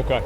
Okay.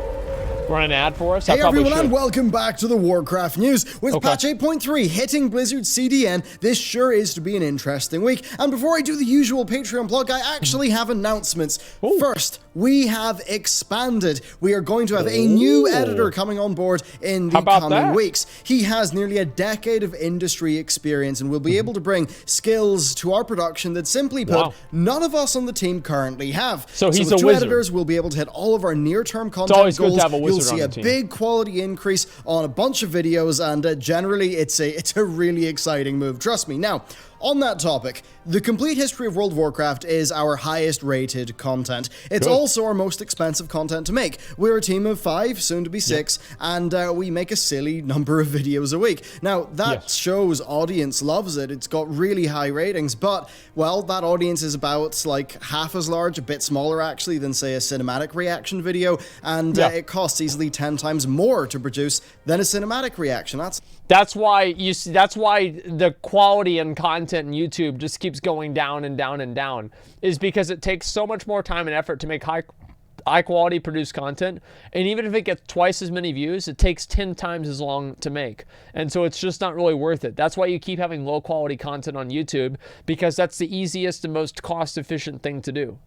Run an ad for us? Hey everyone, and welcome back to the WARCRAFT news. With patch 8.3 hitting Blizzard's CDN, this sure is to be an interesting week. And before I do the usual Patreon plug, I actually have announcements. Ooh. First, we have expanded. We are going to have a new editor coming on board in the coming weeks. He has nearly a decade of industry experience and will be able to bring skills to our production that, simply put, none of us on the team currently have. So he's with a two wizard. Editors, we'll be able to hit all of our near-term content goals. You'll see a big quality increase on a bunch of videos, and generally it's a really exciting move, trust me. Now, on that topic, the complete history of World of Warcraft is our highest rated content. It's also our most expensive content to make. We're a team of 5, soon to be 6, and we make a silly number of videos a week. Now, that show's audience loves it. It's got really high ratings, but, well, that audience is about like half as large, a bit smaller actually, than say a cinematic reaction video, and it costs easily 10 times more to produce than a cinematic reaction. That's why the quality and content in YouTube just keeps going down and down and down, is because it takes so much more time and effort to make high quality produced content, and even if it gets twice as many views, it takes 10 times as long to make, and so it's just not really worth it. That's why you keep having low quality content on YouTube, because that's the easiest and most cost efficient thing to do.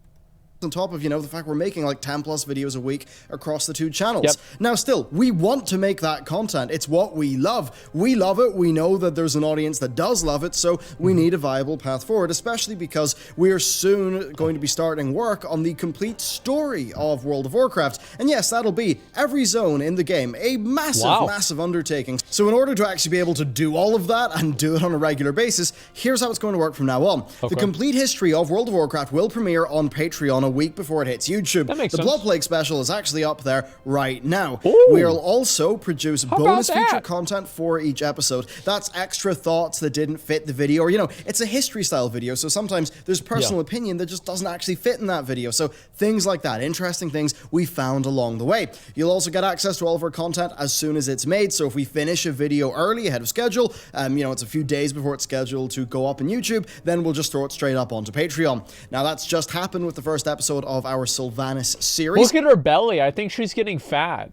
On top of, the fact we're making like 10 plus videos a week across the 2 channels. Now still, we want to make that content. It's what we love. We love it. We know that there's an audience that does love it, so we need a viable path forward, especially because we're soon going to be starting work on the complete story of World of Warcraft. And yes, that'll be every zone in the game, a massive undertaking. So in order to actually be able to do all of that and do it on a regular basis, here's how it's going to work from now on. The complete history of World of Warcraft will premiere on Patreon a week before it hits YouTube. The Blood Plague special is actually up there right now. We'll also produce bonus feature content for each episode. That's extra thoughts that didn't fit the video, or it's a history style video, so sometimes there's personal opinion that just doesn't actually fit in that video. So things like that, interesting things we found along the way. You'll also get access to all of our content as soon as it's made. So if we finish a video early ahead of schedule, it's a few days before it's scheduled to go up on YouTube, then we'll just throw it straight up onto Patreon. Now that's just happened with the first episode of our Sylvanas series. Look at her belly. I think she's getting fat.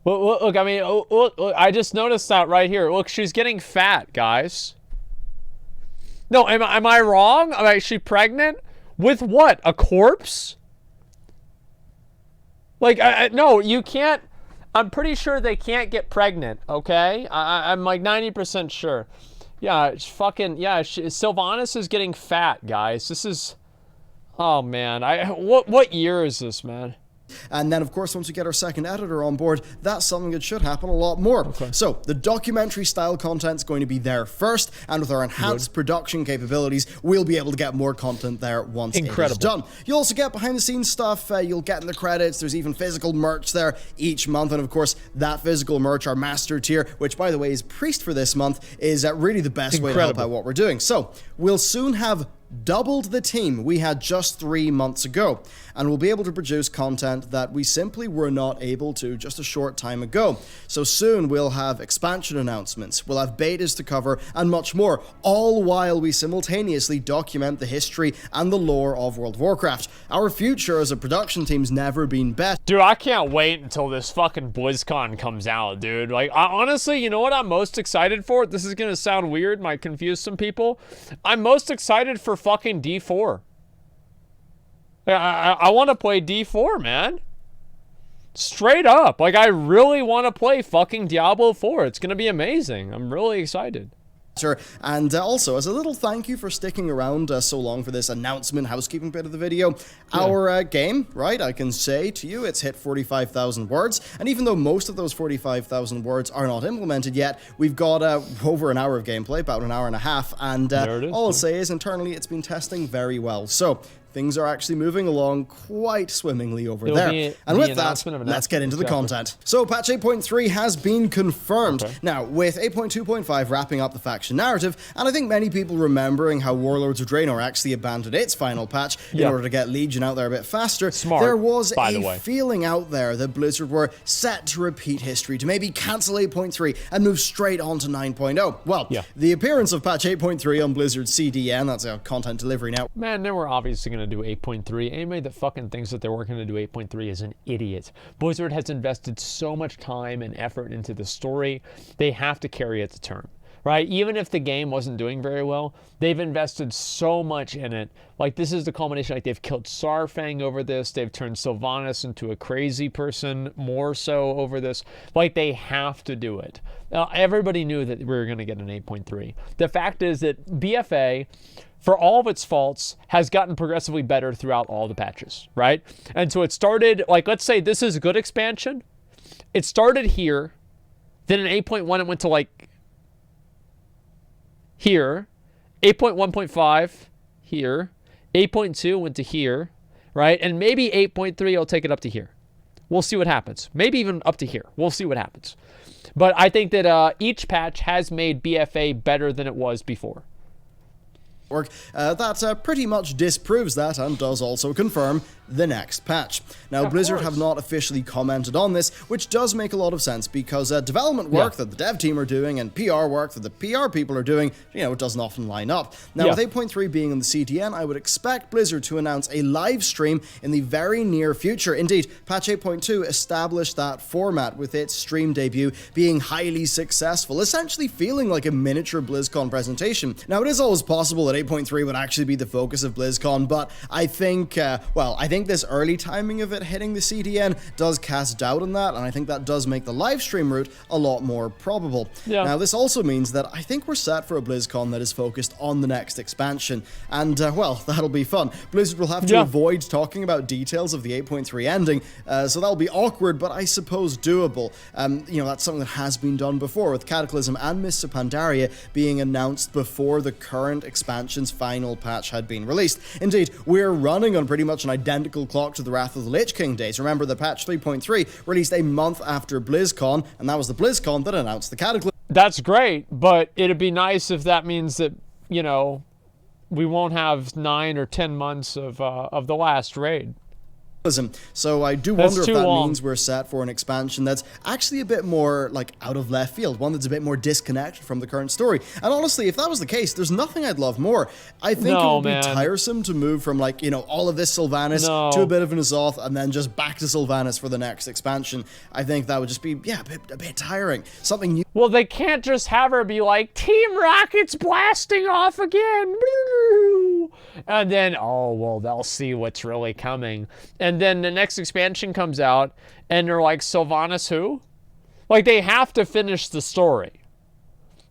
Look, I mean, look, I just noticed that right here. Look, she's getting fat, guys. No, am I wrong? Is she pregnant? With what? A corpse? Like, no, you can't. I'm pretty sure they can't get pregnant, okay? I'm like 90% sure. Yeah, it's fucking, Sylvanas is getting fat, guys. This is, oh man, what year is this, man? And then, of course, once we get our second editor on board, that's something that should happen a lot more. So, the documentary-style content's going to be there first, and with our enhanced production capabilities, we'll be able to get more content there once it is done. You'll also get behind-the-scenes stuff, you'll get in the credits, there's even physical merch there each month, and of course, that physical merch, our master tier, which, by the way, is Priest for this month, is really the best way to help out what we're doing. So, we'll soon have doubled the team we had just 3 months ago, and we'll be able to produce content that we simply were not able to just a short time ago. So soon we'll have expansion announcements, we'll have betas to cover, and much more, all while we simultaneously document the history and the lore of World of Warcraft. Our future as a production team's never been better. Dude, I can't wait until this fucking BlizzCon comes out, dude. Like, honestly, you know what I'm most excited for? This is gonna sound weird, might confuse some people. I'm most excited for fucking D4. I want to play D4, man. Straight up. Like, I really want to play fucking Diablo 4. It's going to be amazing. I'm really excited. And also, as a little thank you for sticking around so long for this announcement housekeeping bit of the video, our game, right, I can say to you, it's hit 45,000 words, and even though most of those 45,000 words are not implemented yet, we've got over an hour of gameplay, about an hour and a half, and all I'll say is internally it's been testing very well. So things are actually moving along quite swimmingly over there. And with that, let's get into the content. So patch 8.3 has been confirmed. Now, with 8.2.5 wrapping up the faction narrative, and I think many people remembering how Warlords of Draenor actually abandoned its final patch in order to get Legion out there a bit faster, there was a feeling out there that Blizzard were set to repeat history, to maybe cancel 8.3 and move straight on to 9.0. Well, the appearance of patch 8.3 on Blizzard's CDN, that's our content delivery now. Man, they were obviously going going to do 8.3. Anybody that fucking thinks that they weren't going to do 8.3 is an idiot. Blizzard has invested so much time and effort into the story. They have to carry it to term. Right? Even if the game wasn't doing very well, they've invested so much in it. Like, this is the culmination. Like, they've killed Sarfang over this. They've turned Sylvanas into a crazy person more so over this. Like, they have to do it. Everybody knew that we were going to get an 8.3. The fact is that BFA, for all of its faults, has gotten progressively better throughout all the patches, right? And so it started, like, let's say this is a good expansion. It started here. Then in 8.1, it went to, like, here, 8.1.5 here, 8.2 went to here, right? And maybe 8.3 will take it up to here. We'll see what happens. Maybe even up to here. We'll see what happens. But I think that each patch has made BFA better than it was before. That pretty much disproves that and does also confirm the next patch. Now, Blizzard have not officially commented on this, which does make a lot of sense because development work that the dev team are doing and PR work that the PR people are doing, you know, it doesn't often line up. Now, with 8.3 being in the CDN, I would expect Blizzard to announce a live stream in the very near future. Indeed, patch 8.2 established that format with its stream debut being highly successful, essentially feeling like a miniature BlizzCon presentation. Now, it is always possible that 8.3 would actually be the focus of BlizzCon, but I think, I think this early timing of it hitting the CDN does cast doubt on that, and I think that does make the live stream route a lot more probable. Now, this also means that I think we're set for a BlizzCon that is focused on the next expansion, and, that'll be fun. Blizzard will have to avoid talking about details of the 8.3 ending, so that'll be awkward, but I suppose doable. That's something that has been done before, with Cataclysm and Mists of Pandaria being announced before the current expansion's final patch had been released. Indeed, we're running on pretty much an identical clock to the Wrath of the Lich King days. Remember, the patch 3.3 released a month after BlizzCon, and that was the BlizzCon that announced the Cataclysm. That's great, but it'd be nice if that means that, you know, we won't have 9 or 10 months of the last raid. So I do wonder if that means we're set for an expansion that's actually a bit more like out of left field, one that's a bit more disconnected from the current story. And honestly, if that was the case, there's nothing I'd love more. I think it would be tiresome to move from, like, you know, all of this Sylvanas to a bit of an Azeroth and then just back to Sylvanas for the next expansion. I think that would just be, a bit tiring. Something new. Well, they can't just have her be like, Team Rocket's blasting off again. And then, they'll see what's really coming. And then the next expansion comes out, and they're like, Sylvanas who? Like, they have to finish the story.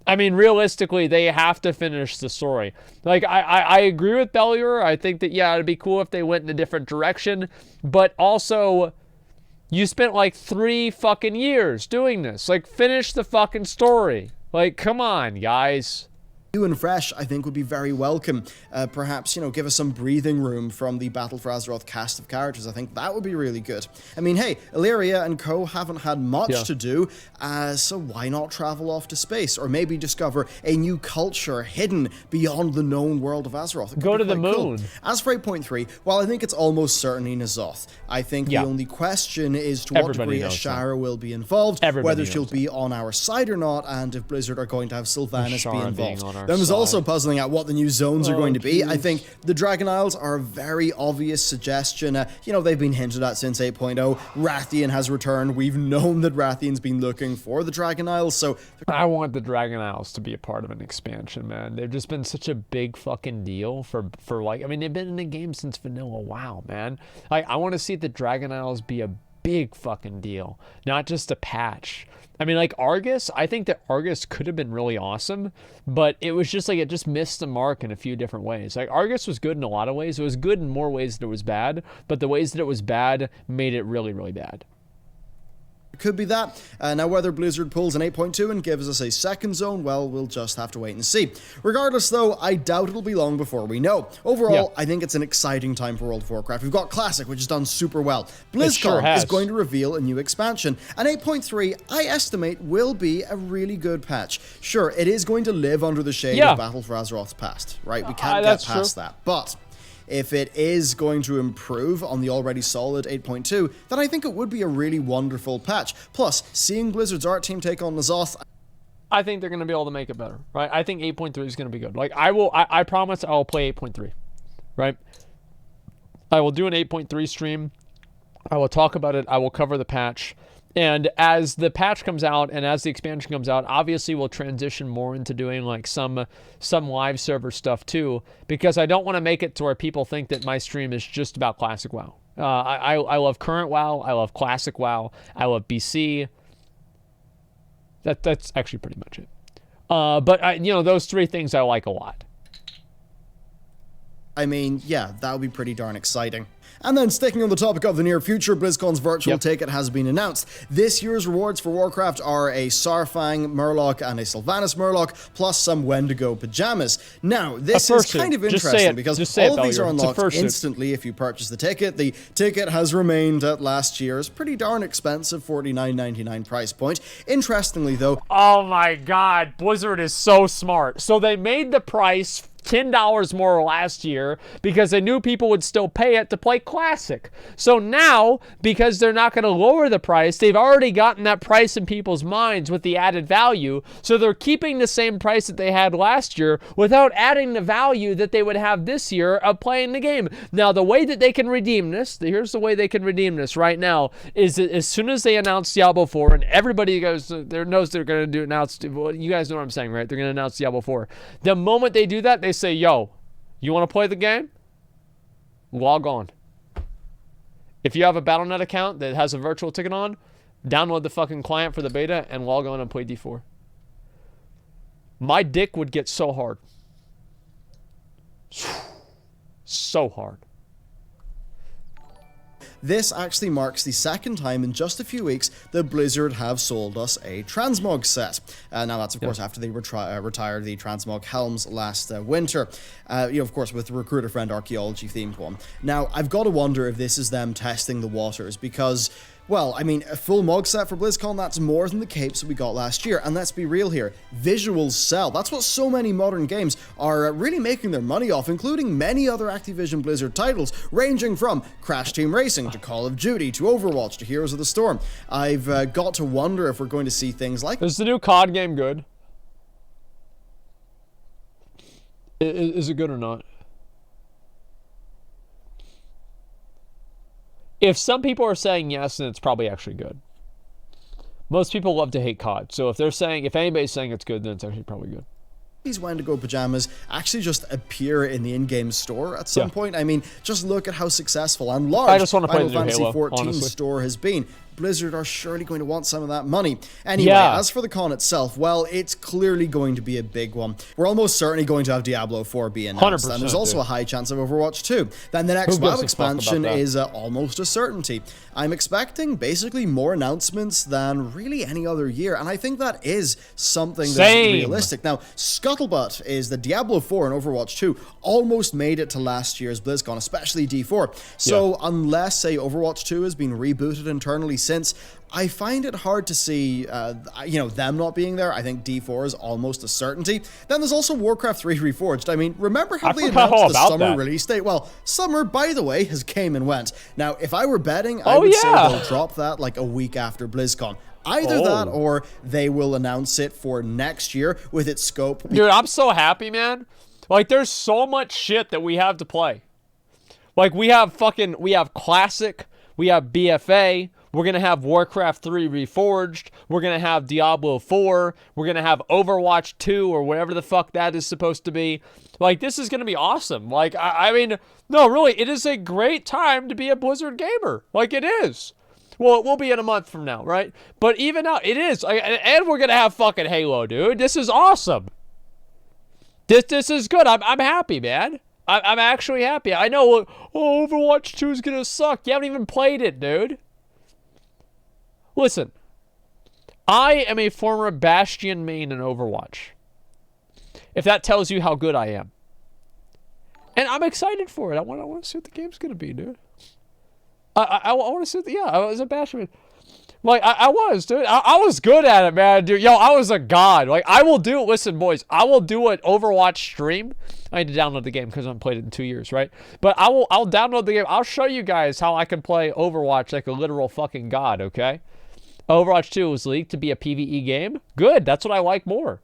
I mean, realistically, they have to finish the story. Like, I agree with Bellular. I think that, it'd be cool if they went in a different direction. But also, you spent like 3 fucking years doing this. Like, finish the fucking story. Like, come on, guys. New and fresh, I think, would be very welcome. Perhaps, give us some breathing room from the Battle for Azeroth cast of characters. I think that would be really good. I mean, hey, Illyria and co haven't had much to do, so why not travel off to space? Or maybe discover a new culture hidden beyond the known world of Azeroth. Go to the moon. Cool. As for 8.3, while I think it's almost certainly N'Zoth, I think the only question is to what degree Ashara will be involved, whether she'll be on our side or not, and if Blizzard are going to have Sylvanas be involved. Then there's also puzzling out what the new zones are going to be. I think the Dragon Isles are a very obvious suggestion. They've been hinted at since 8.0. Rathian has returned. We've known that Rathian's been looking for the Dragon Isles, so... I want the Dragon Isles to be a part of an expansion, man. They've just been such a big fucking deal for like... I mean, they've been in the game since vanilla. Wow, man. I want to see the Dragon Isles be a big fucking deal, not just a patch. I mean, like, Argus, I think that Argus could have been really awesome, but it was just like, it just missed the mark in a few different ways. Like, Argus was good in a lot of ways. It was good in more ways that it was bad, but the ways that it was bad made it really, really bad. Could be that. Now, whether Blizzard pulls an 8.2 and gives us a second zone, well, we'll just have to wait and see. Regardless, though, I doubt it'll be long before we know. Overall, I think it's an exciting time for World of Warcraft. We've got Classic, which has done super well. Blizzcon is going to reveal a new expansion. And 8.3, I estimate, will be a really good patch. Sure, it is going to live under the shade of Battle for Azeroth's past, right? We can't get past that. But... if it is going to improve on the already solid 8.2, then I think it would be a really wonderful patch. Plus, seeing Blizzard's art team take on N'Zoth, I think they're going to be able to make it better, right? I think 8.3 is going to be good. Like, I promise I'll play 8.3, right? I will do an 8.3 stream. I will talk about it. I will cover the patch. And as the patch comes out and as the expansion comes out, obviously we'll transition more into doing like some live server stuff too, because I don't want to make it to where people think that my stream is just about classic WoW. I love current WoW. I love classic WoW. I love BC. That's actually pretty much it. But you know, those three things I like a lot. I mean, yeah, that would be pretty darn exciting. And then sticking on the topic of the near future, BlizzCon's virtual ticket has been announced. This year's rewards for Warcraft are a Saurfang Murloc and a Sylvanas Murloc, plus some Wendigo pajamas. Now, this is kind of interesting because all of these are unlocked instantly if you purchase the ticket. The ticket has remained at last year's pretty darn expensive $49.99 price point. Interestingly, though... Oh my god, Blizzard is so smart. So they made the price $10 more last year because they knew people would still pay it to play Classic. So now, because they're not going to lower the price, they've already gotten that price in people's minds with the added value. So they're keeping the same price that they had last year without adding the value that they would have this year of playing the game. Now, the way that they can redeem this, here's the way they can redeem this right now, is that as soon as they announce Diablo 4, and everybody knows they're going to announce, well, you guys know what I'm saying, right? They're going to announce Diablo 4. The moment they do that, they say, yo, you want to play the game? Log on. If you have a Battle.net account that has a virtual ticket on, download the fucking client for the beta and log on and play D4. My dick would get so hard. So hard. This actually marks the second time in just a few weeks that Blizzard have sold us a transmog set. Now that's of course after they retired the transmog helms last winter. Of course with the Recruiter Friend archaeology themed one. Now I've got to wonder if this is them testing the waters because, well, I mean, a full Mog set for BlizzCon, that's more than the capes that we got last year. And let's be real here, visuals sell. That's what so many modern games are really making their money off, including many other Activision Blizzard titles, ranging from Crash Team Racing to Call of Duty to Overwatch to Heroes of the Storm. I've got to wonder if we're going to see things like... Is the new COD game good? Is it good or not? If some people are saying yes, then it's probably actually good. Most people love to hate COD. So if anybody's saying it's good, then it's actually probably good. These Wendigo pajamas actually just appear in the in-game store at some point. I mean, just look at how successful and large I just want to play the new Fantasy Halo, 14 honestly. store has been. Blizzard are surely going to want some of that money. Anyway, as for the con itself, well, it's clearly going to be a big one. We're almost certainly going to have Diablo 4 be announced, and there's also a high chance of Overwatch 2. Then the next WoW expansion is almost a certainty. I'm expecting basically more announcements than really any other year, and I think that is something that's realistic. Now, scuttlebutt is that Diablo 4 and Overwatch 2 almost made it to last year's BlizzCon, especially D4. So unless, say, Overwatch 2 has been rebooted internally since, I find it hard to see, them not being there. I think D4 is almost a certainty. Then there's also Warcraft 3 Reforged. I mean, remember how they announced the summer release date? Well, summer, by the way, has came and went. Now, if I were betting, I would say they'll drop that like a week after BlizzCon. Either that or they will announce it for next year with its scope. Dude, I'm so happy, man. Like, there's so much shit that we have to play. Like, we have Classic, we have BFA, we're going to have Warcraft 3 Reforged, we're going to have Diablo 4, we're going to have Overwatch 2 or whatever the fuck that is supposed to be. Like, this is going to be awesome. Like, I mean, no, really, it is a great time to be a Blizzard gamer. Like, it is. Well, it will be in a month from now, right? But even now, it is. And we're going to have fucking Halo, dude. This is awesome. This is good. I'm happy, man. I'm actually happy. I know, Overwatch 2 is going to suck. You haven't even played it, dude. Listen, I am a former Bastion main in Overwatch. If that tells you how good I am. And I'm excited for it. I want to see what the game's going to be, dude. I want to see I was a Bastion main. Like, I was, dude. I was good at it, man, dude. Yo, I was a god. Like, I will do, listen, boys, I will do an Overwatch stream. I need to download the game because I haven't played it in 2 years, right? But I'll download the game. I'll show you guys how I can play Overwatch like a literal fucking god, okay? Overwatch 2 was leaked to be a PvE game. Good. That's what I like more.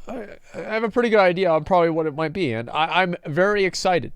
I have a pretty good idea on probably what it might be, and I'm very excited.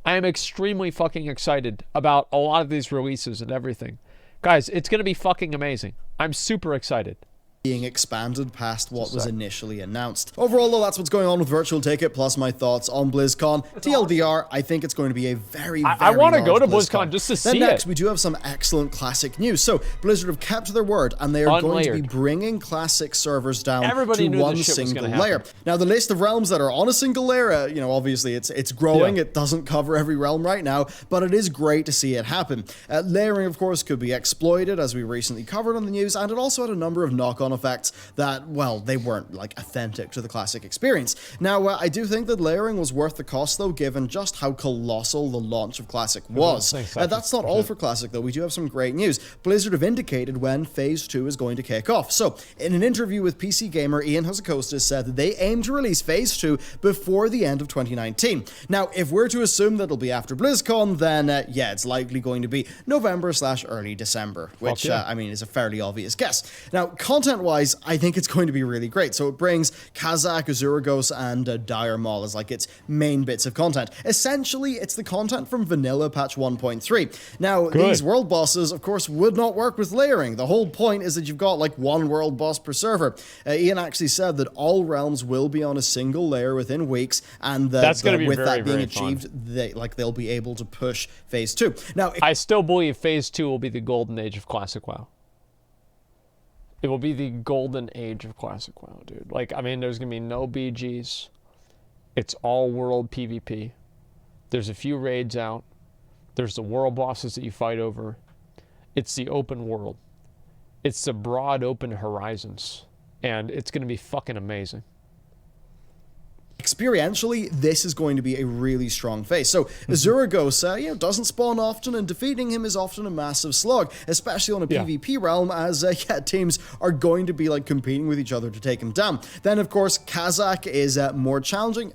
I am extremely fucking excited about a lot of these releases and everything. Guys, it's going to be fucking amazing. I'm super excited. Being expanded past what was initially announced. Overall, though, that's what's going on with Virtual Ticket, plus my thoughts on BlizzCon. TLDR, I think it's going to be a very I want to go to BlizzCon just to see Then next, it. we do have some excellent Classic news. So, Blizzard have kept their word, and they are going to be bringing Classic servers down to one single layer. Now, the list of realms that are on a single layer, you know, obviously it's growing. It doesn't cover every realm right now, but it is great to see it happen. Layering, of course, could be exploited, as we recently covered on the news, and it also had a number of knock-on effects that, well, they weren't like authentic to the Classic experience. Now, I do think that layering was worth the cost, though, given just how colossal the launch of Classic was. That's not all for Classic, though. We do have some great news. Blizzard have indicated when Phase 2 is going to kick off. So, in an interview with PC Gamer, Ian Hazzikostas said that they aim to release Phase 2 before the end of 2019. Now, if we're to assume that it'll be after BlizzCon, then, yeah, it's likely going to be November/early December, which, I mean, is a fairly obvious guess. Now, content-wise, I think it's going to be really great. So it brings Kazakh, Azuragos, and Dire Maul as like its main bits of content. Essentially, it's the content from vanilla patch 1.3. Now, these world bosses, of course, would not work with layering. The whole point is that you've got like one world boss per server. Ian actually said that all realms will be on a single layer within weeks, and that's going to be with that being achieved, they'll be able to push Phase 2. Now, I still believe Phase 2 will be the golden age of Classic WoW. It will be the golden age of Classic WoW, dude. Like, I mean, there's going to be no BGs. It's all world PvP. There's a few raids out. There's the world bosses that you fight over. It's the open world. It's the broad open horizons. And it's going to be fucking amazing. Experientially, this is going to be a really strong phase. So, Azuragos, doesn't spawn often, and defeating him is often a massive slog, especially on a PvP realm, as, teams are going to be, like, competing with each other to take him down. Then, of course, Kazakh is more challenging.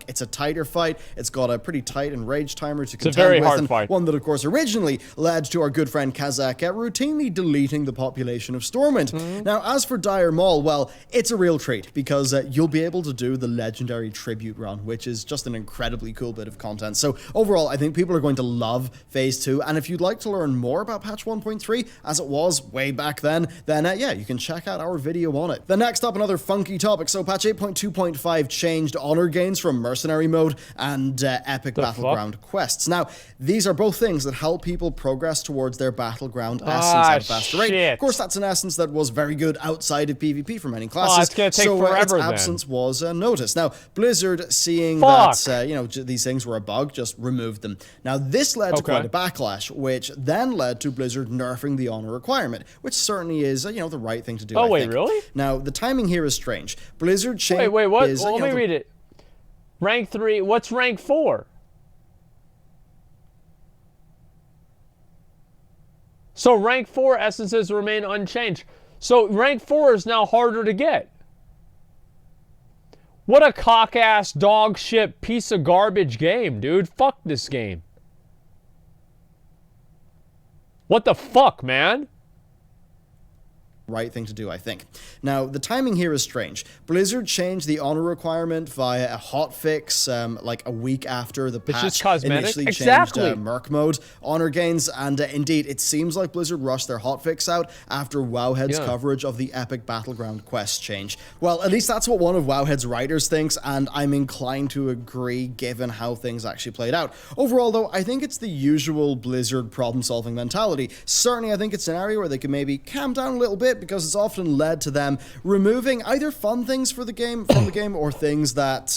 It's a tighter fight. It's got a pretty tight and rage timer to contend with. It's a very hard fight. One that, of course, originally led to our good friend Kazakh routinely deleting the population of Stormwind. Now, as for Dire Maul, well, it's a real treat, because you'll be able to do the legendary tribute run, which is just an incredibly cool bit of content. So overall, I think people are going to love Phase 2, and if you'd like to learn more about patch 1.3 as it was way back then yeah, you can check out our video on it. Then next up, another funky topic. So patch 8.2.5 changed honor gains from mercenary mode and epic battleground quests. Now, these are both things that help people progress towards their battleground essence at a faster rate. Of course, that's an essence that was very good outside of PvP for many classes. It's gonna take forever, its absence was noticed. Now, Blizzard, seeing that these things were a bug, just removed them. Now, this led to quite a backlash, which then led to Blizzard nerfing the honor requirement, which certainly is, the right thing to do. I think. Really? Now, the timing here is strange. Blizzard changed. Wait, what? Let me read it. Rank 3. What's rank 4? So rank 4 essences remain unchanged. So rank 4 is now harder to get. What a cock-ass, dog shit, piece of garbage game, dude. Fuck this game. What the fuck, man? Right thing to do, I think. Now, the timing here is strange. Blizzard changed the honor requirement via a hotfix like a week after the patch initially changed Merc mode honor gains, and indeed, it seems like Blizzard rushed their hotfix out after Wowhead's coverage of the epic battleground quest change. Well, at least that's what one of Wowhead's writers thinks, and I'm inclined to agree given how things actually played out. Overall, though, I think it's the usual Blizzard problem-solving mentality. Certainly, I think it's an area where they could maybe calm down a little bit, because it's often led to them removing either fun things from the game or things that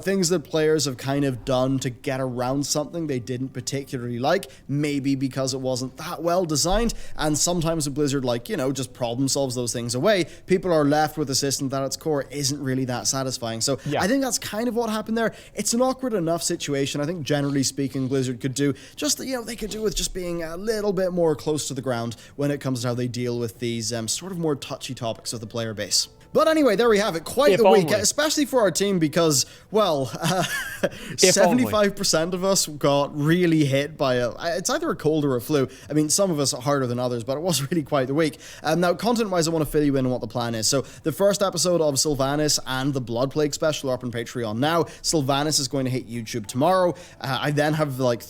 things that players have kind of done to get around something they didn't particularly like, maybe because it wasn't that well designed. And sometimes a Blizzard just problem solves those things away. People are left with a system that at its core isn't really that satisfying. So I think that's kind of what happened there. It's an awkward enough situation. I think generally speaking, Blizzard could do just they could do with just being a little bit more close to the ground when it comes to how they deal with these sort of more touchy topics of the player base. But anyway, there we have it. Quite If the week, only. especially for our team because, well, 75% of us got really hit by it's either a cold or a flu. I mean, some of us are harder than others, but it was really quite the week. Now, content-wise, I want to fill you in on what the plan is. So, the first episode of Sylvanas and the Blood Plague special are up on Patreon now. Sylvanas is going to hit YouTube tomorrow. I then have, like,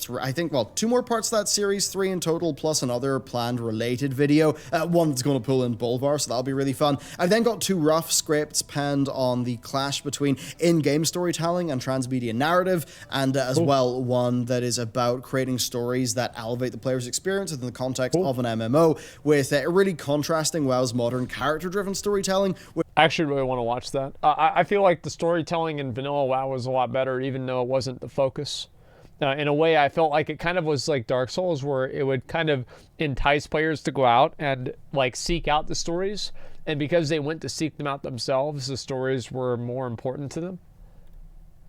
two more parts of that series, 3 in total, plus another planned related video. One that's going to pull in Bolvar, so that'll be really fun. I've then got 2 rough scripts penned on the clash between in-game storytelling and transmedia narrative, and as well one that is about creating stories that elevate the player's experience within the context of an MMO, with really contrasting WoW's modern character-driven storytelling. I actually really want to watch that. I feel like the storytelling in vanilla WoW was a lot better, even though it wasn't the focus. In a way, I felt like it kind of was like Dark Souls, where it would kind of entice players to go out and like seek out the stories. And because they went to seek them out themselves, the stories were more important to them.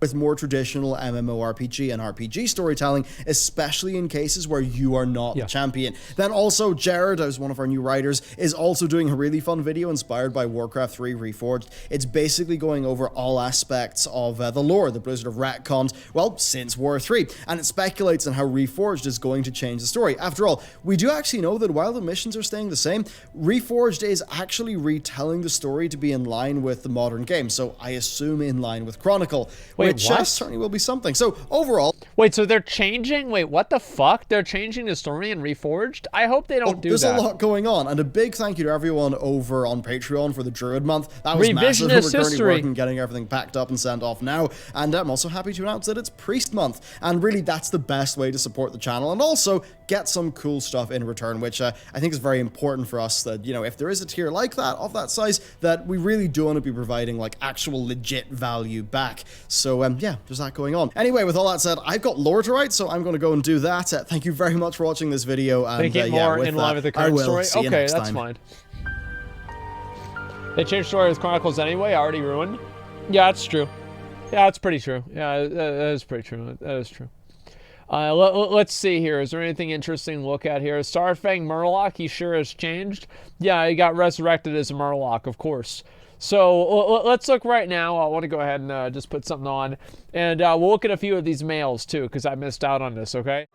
With more traditional MMORPG and RPG storytelling, especially in cases where you are not the champion. Then also, Jared, who's one of our new writers, is also doing a really fun video inspired by Warcraft 3 Reforged. It's basically going over all aspects of the lore the Blizzard have retconned, well, since War 3, and it speculates on how Reforged is going to change the story. After all, we do actually know that while the missions are staying the same, Reforged is actually retelling the story to be in line with the modern game, so I assume in line with Chronicle. Which certainly will be something. So overall... Wait, so they're changing? Wait, what the fuck? They're changing the story in Reforged? I hope they don't do that. There's a lot going on, and a big thank you to everyone over on Patreon for the Druid month. That was massive. We're currently working, getting everything packed up and sent off now, and I'm also happy to announce that it's Priest month, and really that's the best way to support the channel, and also get some cool stuff in return, which I think is very important for us, that, you know, if there is a tier like that, of that size, that we really do want to be providing, like, actual legit value back. So, yeah, there's that going on. Anyway, with all that said, I've got lore to write, so I'm going to go and do that. Thank you very much for watching this video. And, Make it more in line with the current story? Okay, that's fine. They changed story with Chronicles anyway, already ruined. Yeah, that's true. Yeah, that's pretty true. Yeah, that is pretty true. That is true. Let's see here. Is there anything interesting to look at here? Starfang Murloc, he sure has changed. Yeah, he got resurrected as a Murloc, of course. So let's look right now. I want to go ahead and just put something on. And we'll look at a few of these males, too, because I missed out on this, okay?